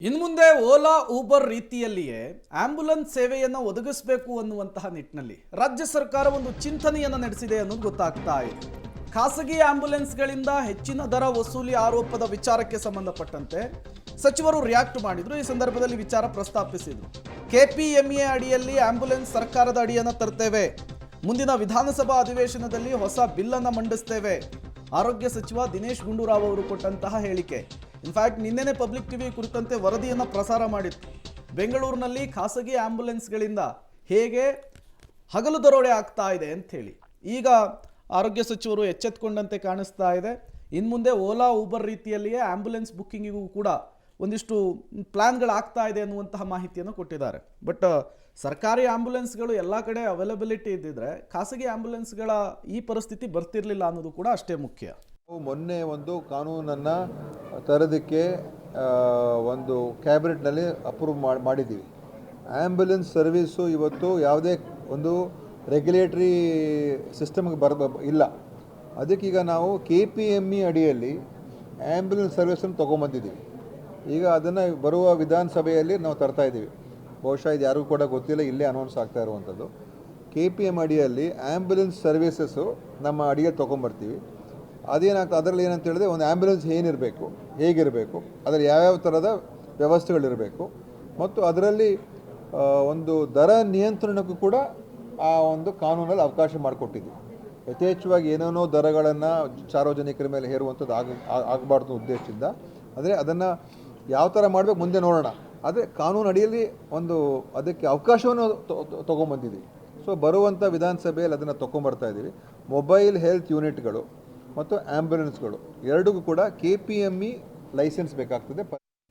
ಇನ್ನು ಮುಂದೆ ಓಲಾ ಊಬರ್ ರೀತಿಯಲ್ಲಿಯೇ ಆಂಬ್ಯುಲೆನ್ಸ್ ಸೇವೆಯನ್ನು ಒದಗಿಸಬೇಕು ಅನ್ನುವಂತಹ ನಿಟ್ಟಿನಲ್ಲಿ ರಾಜ್ಯ ಸರ್ಕಾರ ಒಂದು ಚಿಂತನೆಯನ್ನು ನಡೆಸಿದೆ ಅನ್ನೋದು ಗೊತ್ತಾಗ್ತಾ ಇದೆ. ಖಾಸಗಿ ಆಂಬ್ಯುಲೆನ್ಸ್ಗಳಿಂದ ಹೆಚ್ಚಿನ ದರ ವಸೂಲಿ ಆರೋಪದ ವಿಚಾರಕ್ಕೆ ಸಂಬಂಧಪಟ್ಟಂತೆ ಸಚಿವರು ರಿಯಾಕ್ಟ್ ಮಾಡಿದ್ರು. ಈ ಸಂದರ್ಭದಲ್ಲಿ ವಿಚಾರ ಪ್ರಸ್ತಾಪಿಸಿದ್ರು. ಕೆಪಿಎಂಎ ಅಡಿಯಲ್ಲಿ ಆಂಬ್ಯುಲೆನ್ಸ್ ಸರ್ಕಾರದ ಅಡಿಯನ್ನು ತರ್ತೇವೆ, ಮುಂದಿನ ವಿಧಾನಸಭಾ ಅಧಿವೇಶನದಲ್ಲಿ ಹೊಸ ಬಿಲ್ ಅನ್ನು ಮಂಡಿಸ್ತೇವೆ. ಆರೋಗ್ಯ ಸಚಿವ ದಿನೇಶ್ ಗುಂಡೂರಾವ್ ಅವರು ಕೊಟ್ಟಂತಹ ಹೇಳಿಕೆ. ಇನ್ಫ್ಯಾಕ್ಟ್ ನಿನ್ನೆನೇ ಪಬ್ಲಿಕ್ ಟಿವಿ ಕುರಿತಂತೆ ವರದಿಯನ್ನು ಪ್ರಸಾರ ಮಾಡಿತ್ತು. ಬೆಂಗಳೂರಿನಲ್ಲಿ ಖಾಸಗಿ ಆಂಬ್ಯುಲೆನ್ಸ್ಗಳಿಂದ ಹೇಗೆ ಹಗಲು ದರೋಡೆ ಆಗ್ತಾ ಇದೆ ಅಂತ ಹೇಳಿ ಈಗ ಆರೋಗ್ಯ ಸಚಿವರು ಎಚ್ಚೆತ್ತುಕೊಂಡಂತೆ ಕಾಣಿಸ್ತಾ ಇದೆ. ಇನ್ನು ಮುಂದೆ ಓಲಾ ಊಬರ್ ರೀತಿಯಲ್ಲಿಯೇ ಆಂಬ್ಯುಲೆನ್ಸ್ ಬುಕ್ಕಿಂಗಿಗೂ ಕೂಡ ಒಂದಿಷ್ಟು ಪ್ಲಾನ್ಗಳಾಗ್ತಾ ಇದೆ ಅನ್ನುವಂತಹ ಮಾಹಿತಿಯನ್ನು ಕೊಟ್ಟಿದ್ದಾರೆ. ಬಟ್ ಸರ್ಕಾರಿ ಆಂಬ್ಯುಲೆನ್ಸ್ಗಳು ಎಲ್ಲ ಕಡೆ ಅವೈಲಬಿಲಿಟಿ ಇದ್ದಿದ್ರೆ ಖಾಸಗಿ ಆಂಬ್ಯುಲೆನ್ಸ್ಗಳ ಈ ಪರಿಸ್ಥಿತಿ ಬರ್ತಿರ್ಲಿಲ್ಲ ಅನ್ನೋದು ಕೂಡ ಅಷ್ಟೇ ಮುಖ್ಯ. ಮೊನ್ನೆ ಒಂದು ಕಾನೂನನ್ನು ತರೋದಕ್ಕೆ ಒಂದು ಕ್ಯಾಬಿನೆಟ್ನಲ್ಲಿ ಅಪ್ರೂವ್ ಮಾಡಿದ್ದೀವಿ. ಆ್ಯಂಬುಲೆನ್ಸ್ ಸರ್ವೀಸು ಇವತ್ತು ಯಾವುದೇ ಒಂದು ರೆಗ್ಯುಲೇಟರಿ ಸಿಸ್ಟಮ್ಗೆ ಇಲ್ಲ. ಅದಕ್ಕೀಗ ನಾವು KPME ಅಡಿಯಲ್ಲಿ ಆ್ಯಂಬುಲೆನ್ಸ್ ಸರ್ವಿಸನ್ನು ತೊಗೊಂಬಂದಿದ್ದೀವಿ. ಈಗ ಅದನ್ನು ಬರುವ ವಿಧಾನಸಭೆಯಲ್ಲಿ ನಾವು ತರ್ತಾಯಿದ್ದೀವಿ. ಬಹುಶಃ ಇದು ಯಾರಿಗೂ ಕೂಡ ಗೊತ್ತಿಲ್ಲ, ಇಲ್ಲೇ ಅನೌನ್ಸ್ ಆಗ್ತಾ ಇರುವಂಥದ್ದು. KPM ಅಡಿಯಲ್ಲಿ ಆ್ಯಂಬುಲೆನ್ಸ್ ಸರ್ವೀಸಸ್ಸು ನಮ್ಮ ಅಡಿಯಲ್ಲಿ ತೊಗೊಂಬರ್ತೀವಿ. ಅದೇನಾಗ್ತದೆ, ಅದರಲ್ಲಿ ಏನಂತ ಹೇಳಿದ್ರೆ ಒಂದು ಆ್ಯಂಬುಲೆನ್ಸ್ ಏನಿರಬೇಕು, ಹೇಗಿರಬೇಕು, ಅದರಲ್ಲಿ ಯಾವ್ಯಾವ ಥರದ ವ್ಯವಸ್ಥೆಗಳಿರಬೇಕು ಮತ್ತು ಅದರಲ್ಲಿ ಒಂದು ದರ ನಿಯಂತ್ರಣಕ್ಕೂ ಕೂಡ ಆ ಒಂದು ಕಾನೂನಲ್ಲಿ ಅವಕಾಶ ಮಾಡಿಕೊಟ್ಟಿದ್ವಿ. ಯಥೇಚ್ಛವಾಗಿ ಏನೇನೋ ದರಗಳನ್ನು ಸಾರ್ವಜನಿಕರ ಮೇಲೆ ಹೇರುವಂಥದ್ದು ಆಗಬಾರ್ದು ಉದ್ದೇಶದಿಂದ. ಆದರೆ ಅದನ್ನು ಯಾವ ಥರ ಮಾಡಬೇಕು ಮುಂದೆ ನೋಡೋಣ. ಆದರೆ ಕಾನೂನು ಅಡಿಯಲ್ಲಿ ಒಂದು ಅದಕ್ಕೆ ಅವಕಾಶವನ್ನು ತೊಗೊಂಬಂದಿದ್ದೀವಿ. ಸೊ ಬರುವಂಥ ವಿಧಾನಸಭೆಯಲ್ಲಿ ಅದನ್ನು ತೊಗೊಂಬರ್ತಾ ಇದ್ದೀವಿ. ಮೊಬೈಲ್ ಹೆಲ್ತ್ ಯೂನಿಟ್ಗಳು ಮತ್ತು ಆ್ಯಂಬುಲೆನ್ಸ್ಗಳು ಎರಡಿಗೂ ಕೂಡ KPME ಲೈಸೆನ್ಸ್ ಬೇಕಾಗ್ತದೆ.